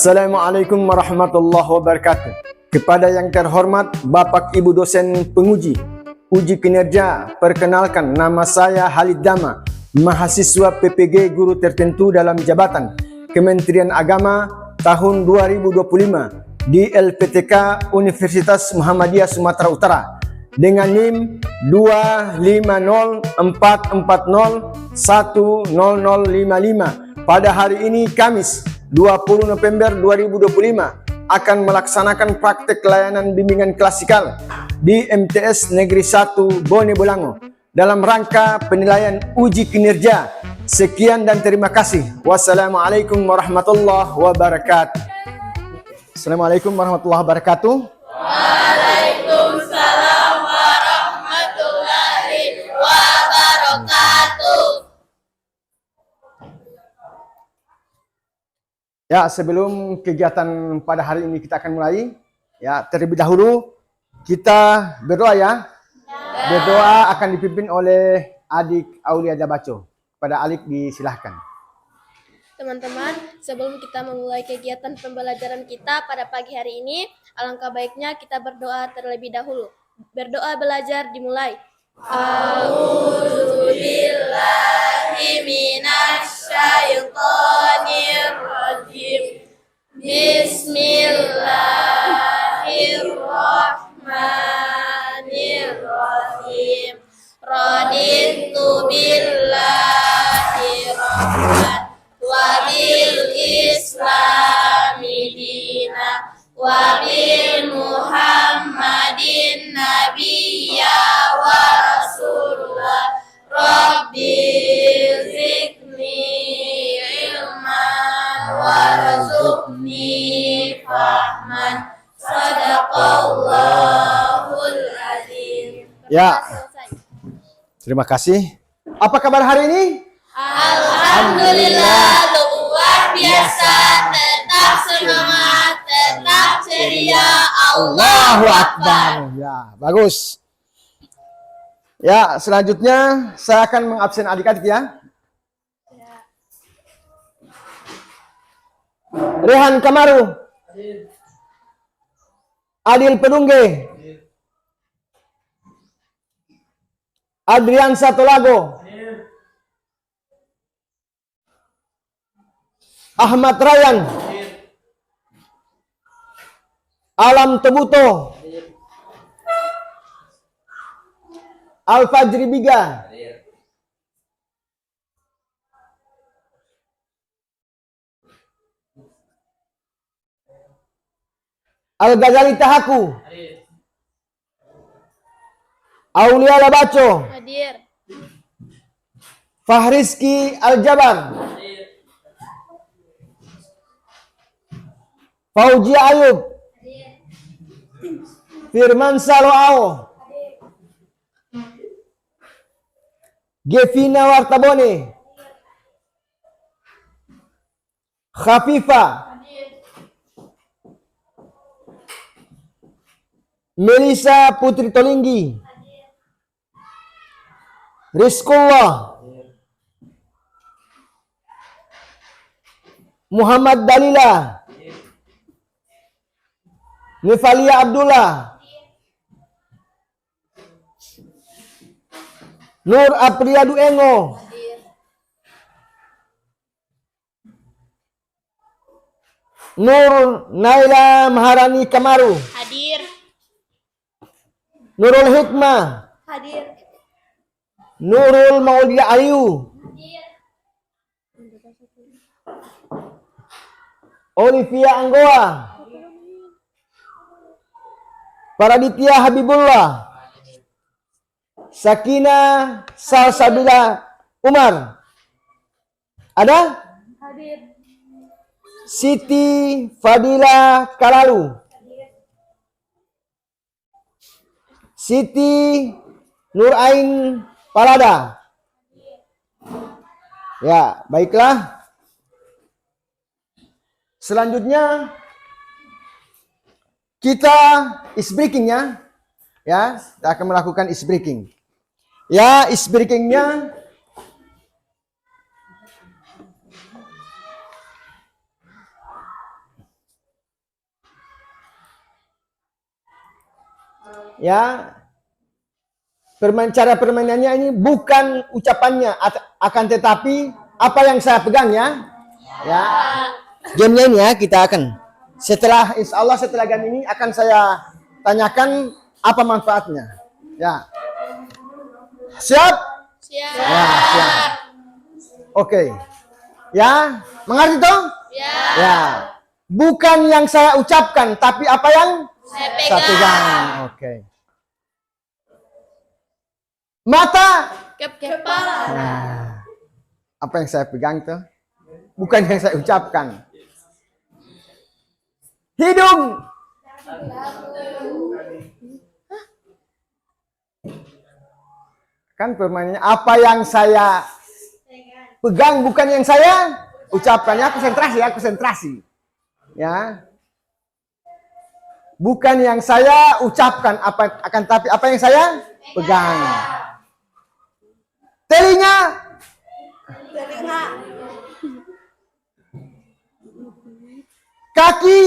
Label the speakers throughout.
Speaker 1: Assalamualaikum warahmatullahi wabarakatuh. Kepada yang terhormat Bapak Ibu dosen penguji uji kinerja, perkenalkan nama saya Halid Dama, mahasiswa PPG guru tertentu dalam jabatan Kementerian Agama tahun 2025 di LPTK Universitas Muhammadiyah Sumatera Utara dengan NIM 25044010055. Pada hari ini Kamis 20 November 2025 akan melaksanakan praktek layanan bimbingan klasikal di MTS Negeri 1 Bone Bolango dalam rangka penilaian uji kinerja. Sekian dan terima kasih. Wassalamualaikum warahmatullahi wabarakatuh. Assalamualaikum warahmatullahi wabarakatuh.
Speaker 2: Waalaikumsalam warahmatullahi wabarakatuh.
Speaker 1: Ya, sebelum kegiatan pada hari ini kita akan mulai, ya terlebih dahulu kita berdoa ya. Berdoa akan dipimpin oleh adik Aulia Jabaco. Pada Alik disilahkan.
Speaker 2: Teman-teman, sebelum kita memulai kegiatan pembelajaran kita pada pagi hari ini, alangkah baiknya kita berdoa terlebih dahulu. Berdoa belajar dimulai. A'udzubillahi minasyaitonirrajim. Bismillahirrahmanirrahim. Raditu billahi rahman wa bil islami dina wa bil muhammadin nabiyya wa rasulullah. Rabbi zidni ilman warzuqni fahman. Sadaqallahul azim.
Speaker 1: Ya. Terima kasih. Apa kabar hari ini?
Speaker 2: Alhamdulillah luar biasa, tetap semangat, tetap ceria. Allahu Akbar.
Speaker 1: Ya, bagus. Ya, selanjutnya saya akan mengabsen adik-adik ya. Rehan Kamaru. Adil Pedungge. Adrian Satolago. Ahmad Ryan. Alam Tebuto. Al-Fajri Biga. Al-Ghazali Tahaku. Aulia Labaco.
Speaker 2: Hadir.
Speaker 1: Fahrizki Al-Jabar. Fauzia Ayub. Firman Saloao. Gevina Wartabone. Khafifa. Melisa Putri Tolinggi. Rizkullah. Muhammad Dalila. Nifalia Abdullah. Nur Apriyadu Engo. Nur Naila Maharani Kamaru.
Speaker 2: Hadir.
Speaker 1: Nurul Hikmah.
Speaker 2: Hadir.
Speaker 1: Nurul Maulia Ayu. Olivia Anggoa. Paraditya Habibullah. Sakina Salsabila Umar. Ada?
Speaker 2: Hadir.
Speaker 1: Siti Fadila Kalalu. Siti Nurain Palada. Ya, baiklah. Selanjutnya kita icebreaking ya. Ya, kita akan melakukan icebreaking. Ya, icebreakingnya Ya, cara permainannya ini bukan ucapannya, akan tetapi apa yang saya pegang ya. Ya, gamenya ini ya kita akan insya Allah setelah game ini akan saya tanyakan apa manfaatnya. Ya, siap?
Speaker 2: Siap.
Speaker 1: Ya, siap. Oke. Ya, mengerti toh?
Speaker 2: Ya.
Speaker 1: Ya. Bukan yang saya ucapkan, tapi apa yang
Speaker 2: Saya
Speaker 1: saya
Speaker 2: pegang.
Speaker 1: pegang. Oke. Mata.
Speaker 2: Kepala.
Speaker 1: Nah, apa yang saya pegang tuh? Bukan yang saya ucapkan. Hidung. Kan permainannya apa yang saya pegang bukan yang saya ucapkan. Ya, konsentrasi. Ya. Bukan yang saya ucapkan akan tapi apa yang saya pegang. Telinga. Kaki.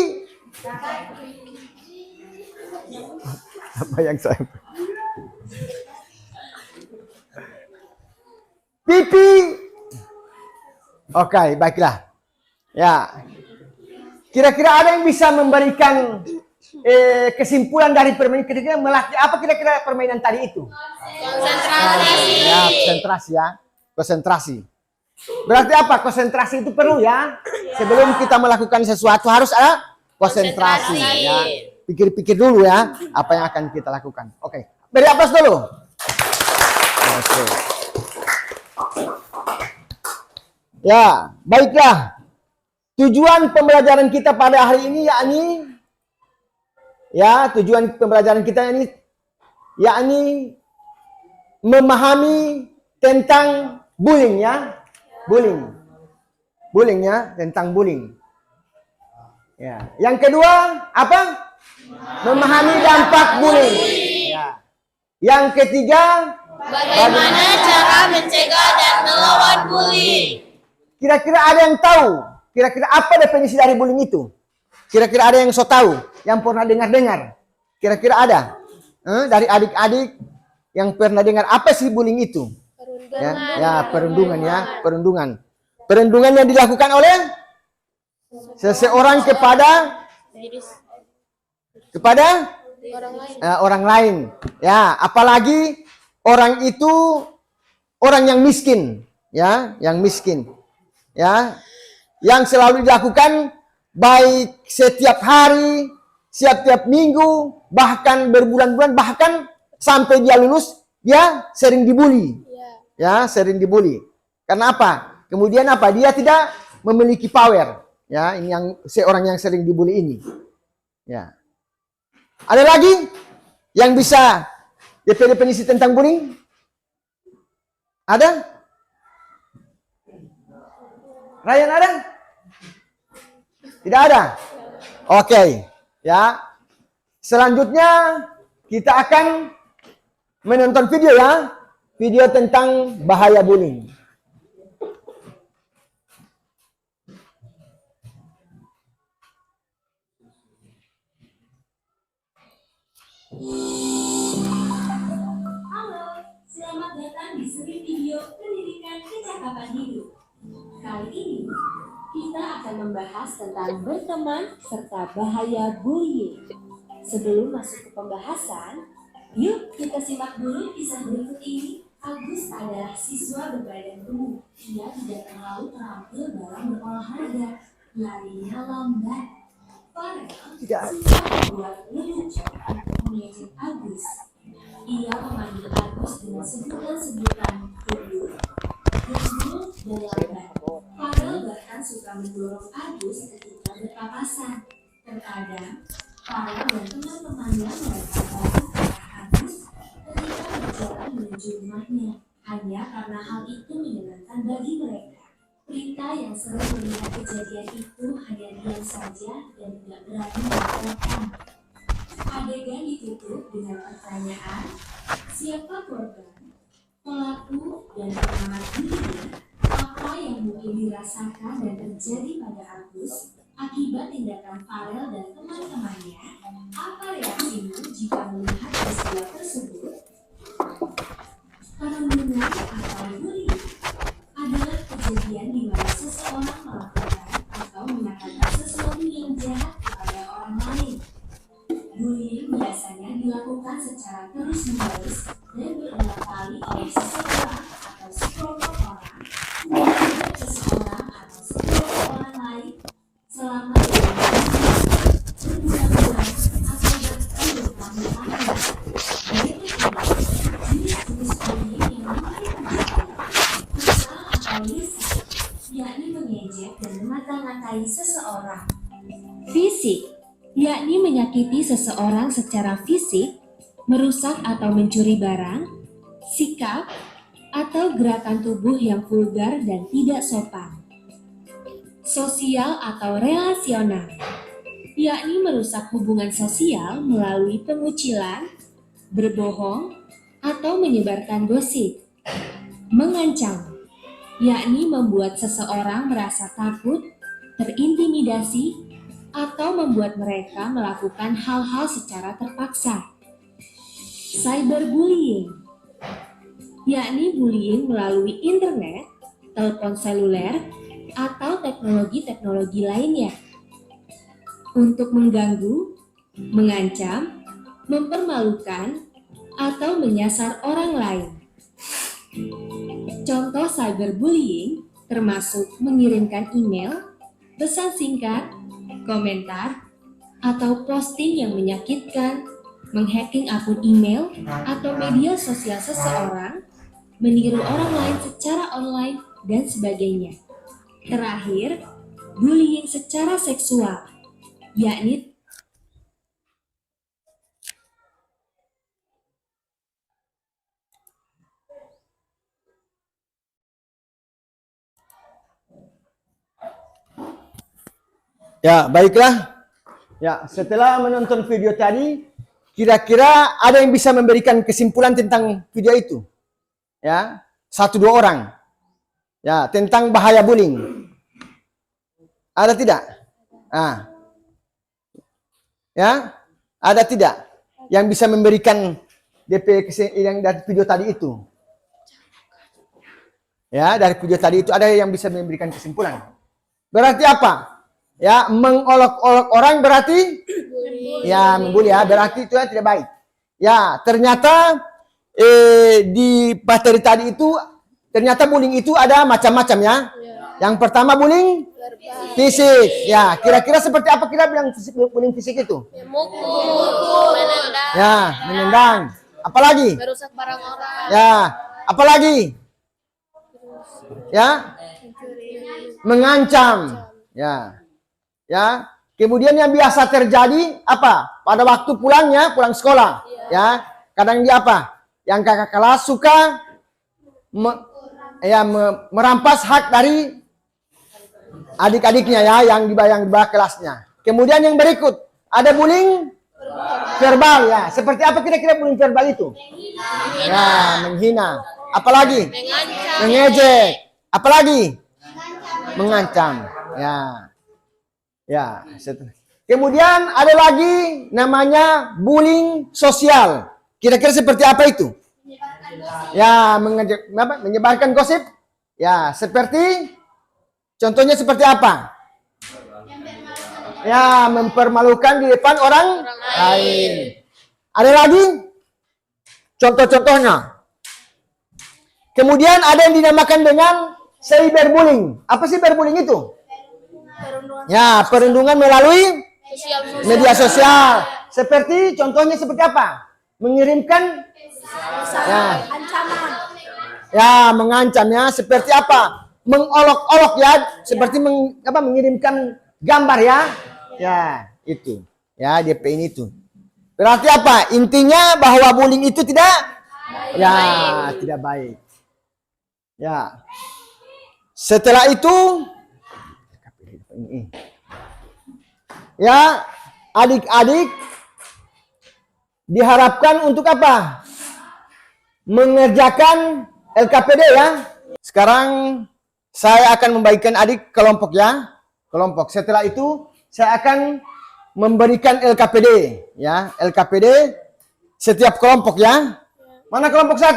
Speaker 1: Apa yang saya pipi. Oke, baiklah. Ya. Kira-kira ada yang bisa memberikan kesimpulan dari permainan kira-kira melatih apa kira-kira permainan tadi itu?
Speaker 2: Konsentrasi.
Speaker 1: Ya, konsentrasi ya. Konsentrasi. Berarti apa? Konsentrasi itu perlu ya. Sebelum kita melakukan sesuatu harus ada konsentrasi ya. Pikir-pikir dulu ya apa yang akan kita lakukan. Oke. Beri aplaus dulu. Oke. Ya, baiklah. Tujuan pembelajaran kita pada hari ini yakni memahami tentang bullying ya. Bullying ya, tentang bullying. Ya. Yang kedua, apa? Memahami dampak bullying. Ya. Yang ketiga,
Speaker 2: Bagaimana cara mencegah dan melawan bullying?
Speaker 1: kira-kira ada yang tahu? Kira-kira apa definisi dari bullying itu? Kira-kira ada yang so tahu? Yang pernah dengar-dengar? Kira-kira ada? Dari adik-adik yang pernah dengar apa sih bullying itu? Perundungan. Perundungan yang dilakukan oleh seseorang kepada orang lain. Ya, apalagi orang itu orang yang miskin, ya, yang selalu dilakukan baik setiap hari, setiap minggu, bahkan berbulan-bulan, bahkan sampai dia lulus, dia sering dibully. Ya, sering dibully. Karena apa? Kemudian apa? Dia tidak memiliki power. Ya, ini seorang yang sering dibully ini. Ya. Ada lagi yang bisa definisi tentang bullying? Ada? Ryan ada? Tidak ada? Oke. Ya. Selanjutnya kita akan menonton video ya. Video tentang bahaya bullying.
Speaker 3: Halo, selamat datang di seri video pendidikan kecakapan hidup. Kali ini kita akan membahas tentang berteman serta bahaya bullying. Sebelum masuk ke pembahasan, yuk kita simak dulu kisah berikut ini. Agus adalah siswa berbadan gemuk. Ia tidak terlalu terampil dalam berolahraga. Larinya lambat. Farel suka membuat lelucon untuk mengejek Agus. Ia memanggil Agus dengan sebutan-sebutan gendut, dan lambat. Farel bahkan suka mendorong Agus ketika berpapasan. Terkadang, Farel dan teman-temannya melempar batu ke arah Agus ketika berjalan menuju rumahnya, hanya karena hal itu menyenangkan bagi mereka. Prita yang sering melihat kejadian itu hanya diam saja dan tidak berani melaporkan. Adegan ditutup dengan pertanyaan, siapa korban, pelaku, dan pengamat dirinya, apa yang mungkin dirasakan dan terjadi pada Agus akibat tindakan Farel dan teman-temannya. Apa reaksimu jika melihat peristiwa kejadian di mana seseorang melakukan atau mengatakan sesuatu yang jahat kepada orang lain. Bullying biasanya dilakukan secara terus-menerus dan berulang kali oleh seseorang atau sekelompok orang terhadap seseorang atau sekelompok orang lain selama berbulan-bulan atau bahkan bertahun-tahun. Berikut ini jenis-jenis bullying yang mungkin terjadi. Verbal atau lisan, yakni mengejek dan memata-matai seseorang. Fisik, yakni menyakiti seseorang secara fisik, merusak atau mencuri barang, sikap, atau gerakan tubuh yang vulgar dan tidak sopan. Sosial atau relasional, yakni merusak hubungan sosial melalui pengucilan, berbohong, atau menyebarkan gosip. Mengancam, yakni membuat seseorang merasa takut, terintimidasi, atau membuat mereka melakukan hal-hal secara terpaksa. Cyberbullying, yakni bullying melalui internet, telepon seluler, atau teknologi-teknologi lainnya untuk mengganggu, mengancam, mempermalukan, atau menyasar orang lain. Contoh cyberbullying termasuk mengirimkan email, pesan singkat, komentar, atau posting yang menyakitkan, menghacking akun email atau media sosial seseorang, meniru orang lain secara online, dan sebagainya. Terakhir, bullying secara seksual, yakni
Speaker 1: Ya, baiklah. Ya, setelah menonton video tadi, kira-kira ada yang bisa memberikan kesimpulan tentang video itu? Ya, 1-2 orang. Ya, tentang bahaya bullying. Ada tidak? Ah. Ya, ada tidak yang bisa memberikan DP yang dari video tadi itu? Ya, dari video tadi itu ada yang bisa memberikan kesimpulan. Berarti apa? Ya, mengolok-olok orang berarti ya membuli, ya, berarti itu ya tidak baik. Ya, ternyata di materi tadi itu ternyata bullying itu ada macam-macam ya. Yang pertama bullying fisik. Ya, kira-kira seperti apa kita bilang bullying fisik itu?
Speaker 2: Mukul, menendang.
Speaker 1: Ya, menendang. Apalagi?
Speaker 2: Merusak barang orang.
Speaker 1: Ya, apalagi? Ya, mengancam. Ya. Ya, kemudian yang biasa terjadi apa? Pada waktu pulangnya, pulang sekolah, ya, kadang dia apa? Yang kakak kelas suka merampas hak dari adik-adiknya ya, yang di bawah kelasnya. Kemudian yang berikut ada bullying verbal ya. Seperti apa kira-kira bullying verbal itu? Ya, menghina. Apalagi? Mengejek. Apalagi? Mengancam. Ya. Ya, kemudian ada lagi namanya bullying sosial. Kira-kira seperti apa itu? Ya, menyebarkan gosip. Ya, seperti contohnya seperti apa? Ya, mempermalukan di depan orang lain. Ada lagi contoh-contohnya. Kemudian ada yang dinamakan dengan cyberbullying. Apa cyberbullying itu? Ya, perundungan melalui media sosial. Seperti contohnya seperti apa? Mengirimkan ya,
Speaker 2: Ancaman.
Speaker 1: ya mengancam ya. Seperti apa? Mengolok-olok ya. Seperti mengirimkan gambar ya. Ya, itu. Ya, DP ini itu. Berarti apa? Intinya bahwa bullying itu tidak tidak baik. Ya. Setelah itu ya, adik-adik diharapkan untuk apa? Mengerjakan LKPD ya. Sekarang saya akan membagikan adik kelompok ya. Kelompok. Setelah itu saya akan memberikan LKPD ya. LKPD setiap kelompok ya. Mana kelompok 1?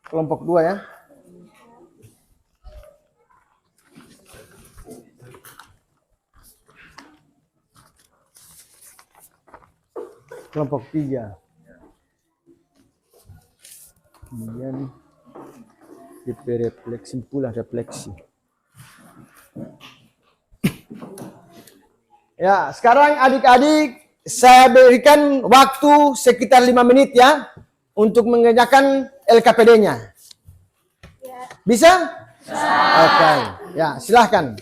Speaker 1: kelompok 2 ya. Kelompok 3. Kemudian DP refleksi pula refleksi. Ya, sekarang adik-adik saya berikan waktu sekitar 5 menit ya untuk mengerjakan LKPD-nya. Bisa? Oke. Ya, silahkan.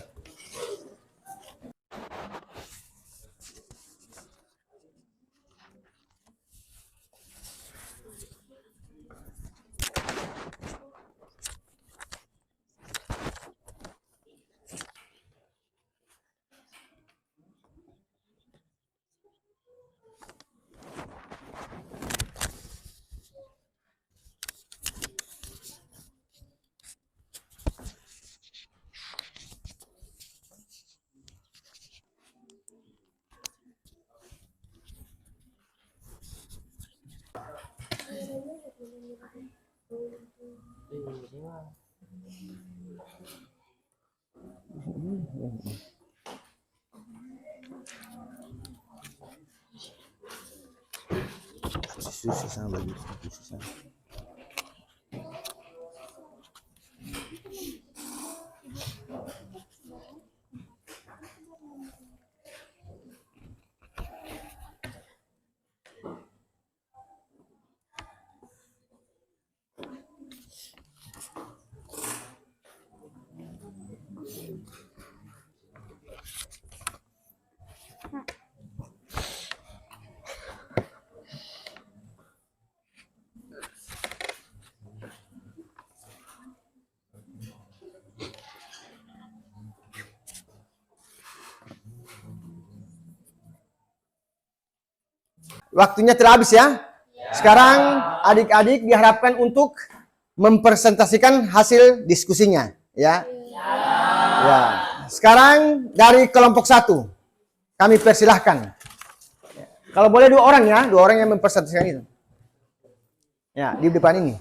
Speaker 1: Susah sama susah. Waktunya telah habis ya. Sekarang adik-adik diharapkan untuk mempresentasikan hasil diskusinya ya. Ya. Sekarang dari kelompok 1 kami persilahkan. Kalau boleh 2 orang ya, 2 orang yang mempresentasikan itu. Ya, di depan ini.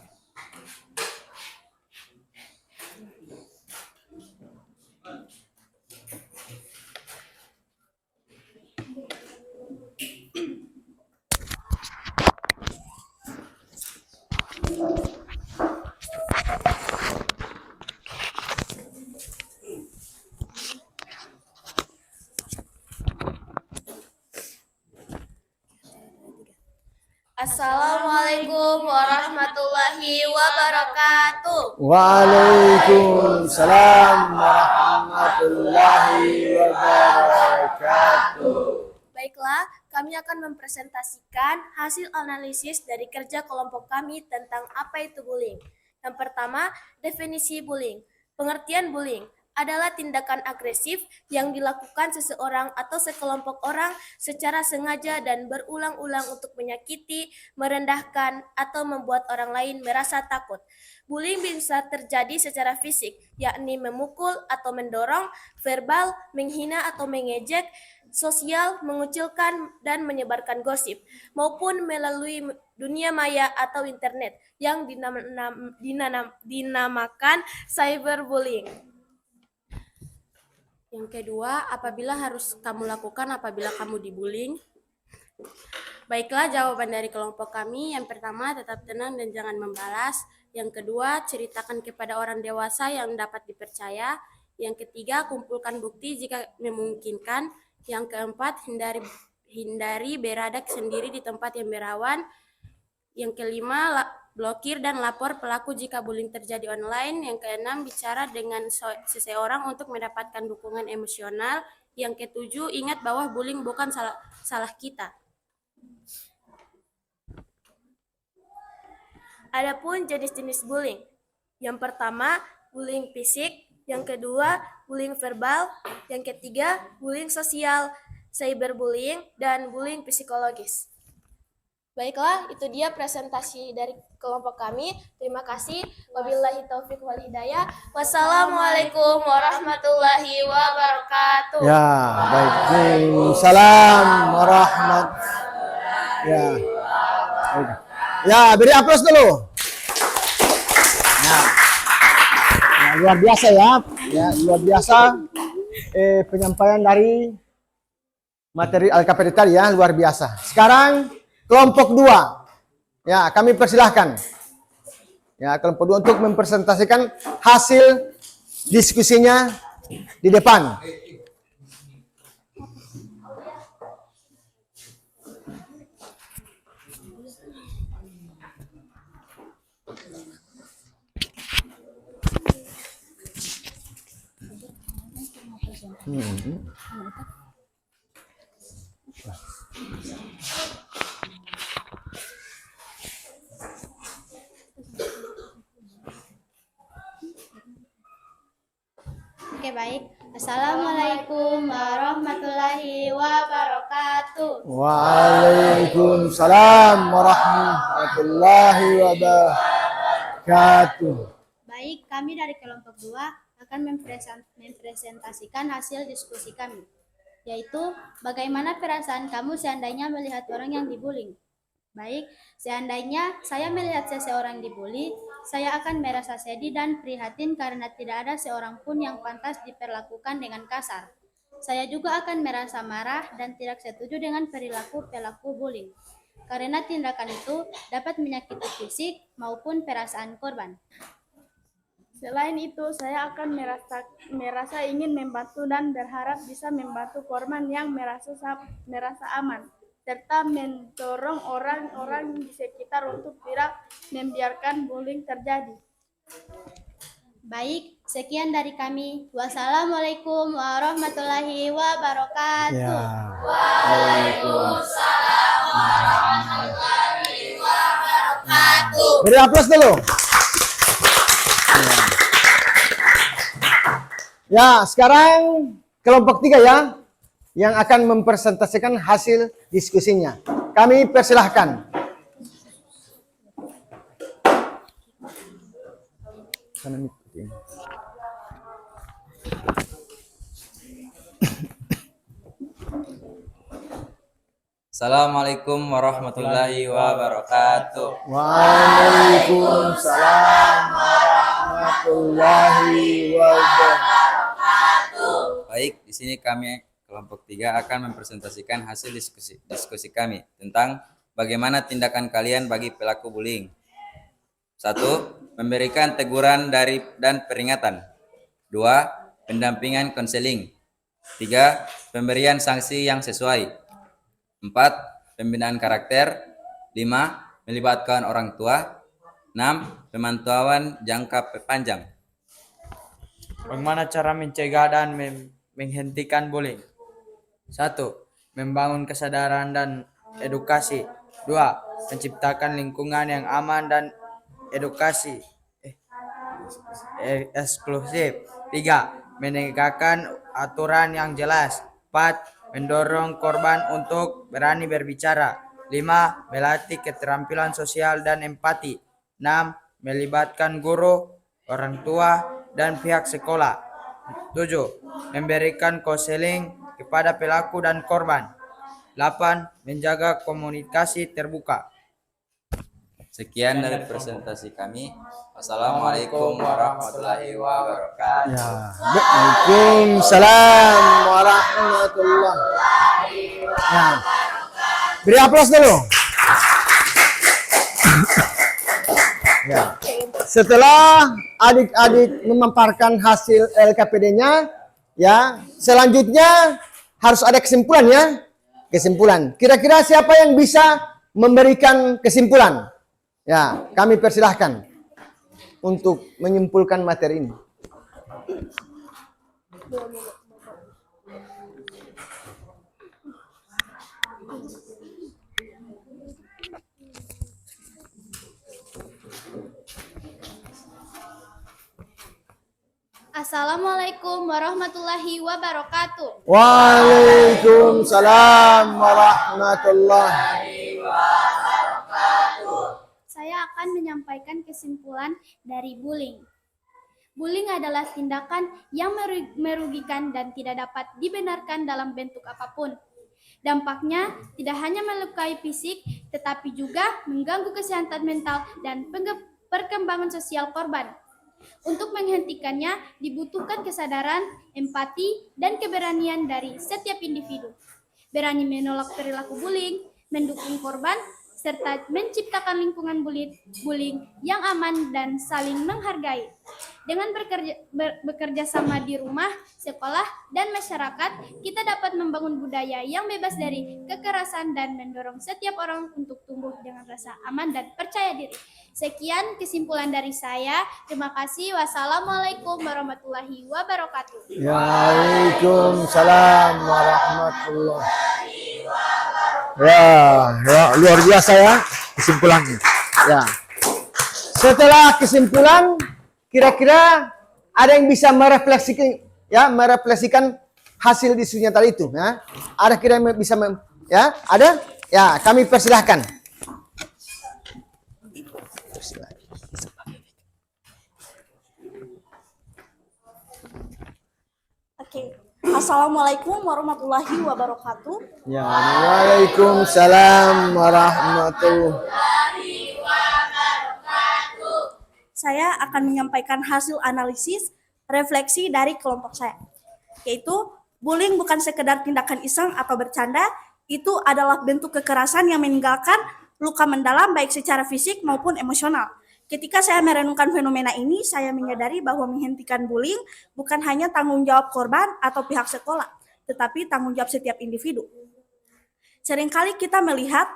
Speaker 2: Assalamualaikum warahmatullahi wabarakatuh.
Speaker 1: Waalaikumsalam warahmatullahi wabarakatuh.
Speaker 2: Baiklah, kami akan mempresentasikan hasil analisis dari kerja kelompok kami tentang apa itu bullying. Yang pertama, definisi bullying. Pengertian bullying adalah tindakan agresif yang dilakukan seseorang atau sekelompok orang secara sengaja dan berulang-ulang untuk menyakiti, merendahkan, atau membuat orang lain merasa takut. Bullying bisa terjadi secara fisik, yakni memukul atau mendorong, verbal, menghina atau mengejek, sosial, mengucilkan, dan menyebarkan gosip, maupun melalui dunia maya atau internet yang dinamakan cyberbullying. Yang kedua, apabila harus kamu lakukan apabila kamu dibullying? Baiklah, jawaban dari kelompok kami. Yang pertama, tetap tenang dan jangan membalas. Yang kedua, ceritakan kepada orang dewasa yang dapat dipercaya. Yang ketiga, kumpulkan bukti jika memungkinkan. Yang keempat, hindari beradak sendiri di tempat yang berawan. Yang kelima, blokir dan lapor pelaku jika bullying terjadi online. Yang keenam, bicara dengan seseorang untuk mendapatkan dukungan emosional. Yang ketujuh, ingat bahwa bullying bukan salah kita. Adapun jenis-jenis bullying. Yang pertama, bullying fisik. Yang kedua, bullying verbal. Yang ketiga, bullying sosial, cyberbullying, dan bullying psikologis. Baiklah, itu dia presentasi dari kelompok kami. Terima kasih. Wabillahi taufiq wal hidayah. Wassalamualaikum warahmatullahi wabarakatuh.
Speaker 1: Ya, baik. Waalaikumsalam warahmatullahi. Ya. Ya, beri aplaus dulu. Nah, luar biasa ya, luar biasa penyampaian dari materi LKPD tadi ya, luar biasa. Sekarang kelompok 2, ya kami persilahkan ya kelompok 2 untuk mempresentasikan hasil diskusinya di depan.
Speaker 2: Oke, baik. Assalamualaikum warahmatullahi wabarakatuh.
Speaker 1: Waalaikumsalam warahmatullahi wabarakatuh.
Speaker 2: Baik, kami dari kelompok 2 akan mempresentasikan hasil diskusi kami, yaitu bagaimana perasaan kamu seandainya melihat orang yang dibullying. Baik, seandainya saya melihat seseorang dibully, saya akan merasa sedih dan prihatin karena tidak ada seorang pun yang pantas diperlakukan dengan kasar. Saya juga akan merasa marah dan tidak setuju dengan perilaku pelaku bullying, karena tindakan itu dapat menyakiti fisik maupun perasaan korban.
Speaker 4: Selain itu, saya akan merasa ingin membantu dan berharap bisa membantu korban yang merasa aman, serta mendorong orang-orang di sekitar untuk tidak membiarkan bullying terjadi.
Speaker 2: Baik, sekian dari kami. Wassalamualaikum warahmatullahi wabarakatuh.
Speaker 1: Ya. Waalaikumsalam warahmatullahi wabarakatuh. Beri aplaus dulu. Ya, sekarang kelompok 3 ya, yang akan mempresentasikan hasil diskusinya. Kami persilahkan.
Speaker 5: Assalamualaikum warahmatullahi wabarakatuh.
Speaker 1: Waalaikumsalam warahmatullahi wabarakatuh.
Speaker 5: Baik, di sini kami kelompok 3 akan mempresentasikan hasil diskusi kami tentang bagaimana tindakan kalian bagi pelaku bullying. 1. Memberikan teguran dan peringatan. 2. Pendampingan konseling. 3. Pemberian sanksi yang sesuai. 4. Pembinaan karakter. 5. Melibatkan orang tua. 6. Pemantauan jangka panjang.
Speaker 6: Bagaimana cara mencegah dan menghentikan bullying? 1. Membangun kesadaran dan edukasi. 2. Menciptakan lingkungan yang aman dan edukasi eksklusif. 3. Menegakkan aturan yang jelas. 4. Mendorong korban untuk berani berbicara. 5. Melatih keterampilan sosial dan empati. 6. Melibatkan guru, orang tua, dan pihak sekolah. 7. Memberikan konseling kepada pelaku dan korban. 8. Menjaga komunikasi terbuka.
Speaker 5: Sekian dari presentasi kami. Wassalamualaikum warahmatullahi wabarakatuh.
Speaker 1: Ya. Waalaikumsalam warahmatullahi wabarakatuh. Beri aplaus dulu. Ya. Setelah adik-adik memaparkan hasil LKPD-nya, ya, selanjutnya harus ada kesimpulan ya. Kesimpulan. Kira-kira siapa yang bisa memberikan kesimpulan? Ya, kami persilahkan untuk menyimpulkan materi ini.
Speaker 2: Assalamualaikum warahmatullahi wabarakatuh.
Speaker 1: Waalaikumsalam warahmatullahi wabarakatuh.
Speaker 2: Saya akan menyampaikan kesimpulan dari bullying. Bullying adalah tindakan yang merugikan dan tidak dapat dibenarkan dalam bentuk apapun. Dampaknya tidak hanya melukai fisik, tetapi juga mengganggu kesehatan mental dan
Speaker 4: perkembangan sosial korban. Untuk menghentikannya dibutuhkan kesadaran, empati, dan keberanian dari setiap individu. Berani menolak perilaku bullying, mendukung korban, serta menciptakan lingkungan bullying yang aman dan saling menghargai. Dengan bekerja sama di rumah, sekolah, dan masyarakat, kita dapat membangun budaya yang bebas dari kekerasan dan mendorong setiap orang untuk tumbuh dengan rasa aman dan percaya diri. Sekian kesimpulan dari saya. Terima kasih. Wassalamualaikum warahmatullahi wabarakatuh.
Speaker 1: Waalaikumsalam warahmatullahi wabarakatuh. Ya, luar biasa ya kesimpulannya. Ya. Setelah kesimpulan, kira-kira ada yang bisa merefleksikan hasil diskusinya tadi itu, ya? Ada kira yang bisa ya? Ada? Ya, kami persilahkan.
Speaker 7: Oke. Assalamualaikum warahmatullahi wabarakatuh.
Speaker 1: Ya, waalaikumsalam warahmatullahi.
Speaker 7: Saya akan menyampaikan hasil analisis refleksi dari kelompok saya. Yaitu, bullying bukan sekedar tindakan iseng atau bercanda, itu adalah bentuk kekerasan yang meninggalkan luka mendalam baik secara fisik maupun emosional. Ketika saya merenungkan fenomena ini, saya menyadari bahwa menghentikan bullying bukan hanya tanggung jawab korban atau pihak sekolah, tetapi tanggung jawab setiap individu. Seringkali kita melihat,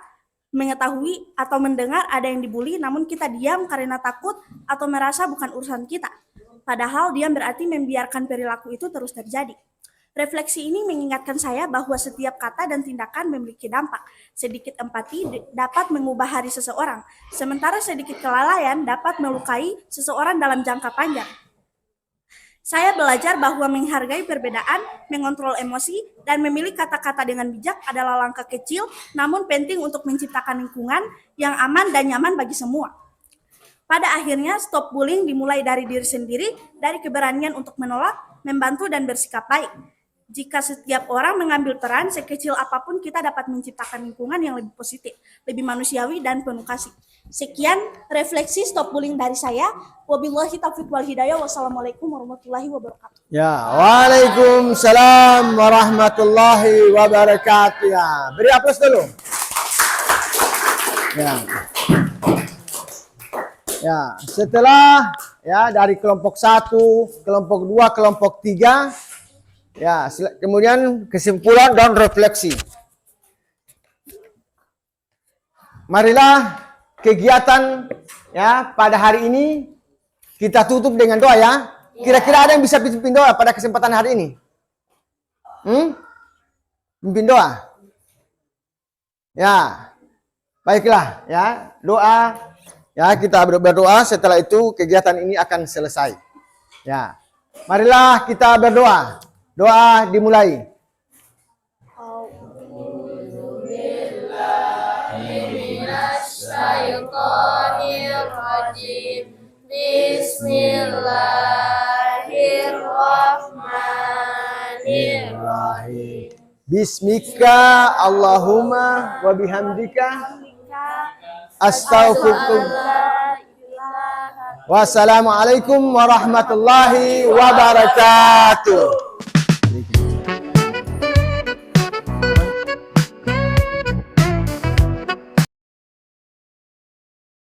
Speaker 7: mengetahui, atau mendengar ada yang dibully, namun kita diam karena takut atau merasa bukan urusan kita. Padahal diam berarti membiarkan perilaku itu terus terjadi. Refleksi ini mengingatkan saya bahwa setiap kata dan tindakan memiliki dampak. Sedikit empati dapat mengubah hari seseorang, sementara sedikit kelalaian dapat melukai seseorang dalam jangka panjang. Saya belajar bahwa menghargai perbedaan, mengontrol emosi, dan memilih kata-kata dengan bijak adalah langkah kecil namun penting untuk menciptakan lingkungan yang aman dan nyaman bagi semua. Pada akhirnya, stop bullying dimulai dari diri sendiri, dari keberanian untuk menolak, membantu, dan bersikap baik. Jika setiap orang mengambil peran sekecil apapun, kita dapat menciptakan lingkungan yang lebih positif, lebih manusiawi, dan penuh kasih. Sekian refleksi stop bullying dari saya. Wabillahi taufiq wal hidayah. Wassalamualaikum warahmatullahi wabarakatuh.
Speaker 1: Ya, waalaikumsalam warahmatullahi wabarakatuh. Ya, beri aplaus dulu. Ya. Ya, setelah ya dari kelompok 1, kelompok 2, kelompok 3, ya, kemudian kesimpulan dan refleksi. Marilah kegiatan ya pada hari ini kita tutup dengan doa ya. Kira-kira ada yang bisa pimpin doa pada kesempatan hari ini? Pimpin doa. Ya. Baiklah ya, doa. Ya, kita berdoa, setelah itu kegiatan ini akan selesai. Ya. Marilah kita berdoa. Doa dimulai. Bismillahirrahmanirrahim. Bismika Allahumma wa bihamdika astaghfirullah. Wassalamualaikum warahmatullahi wabarakatuh.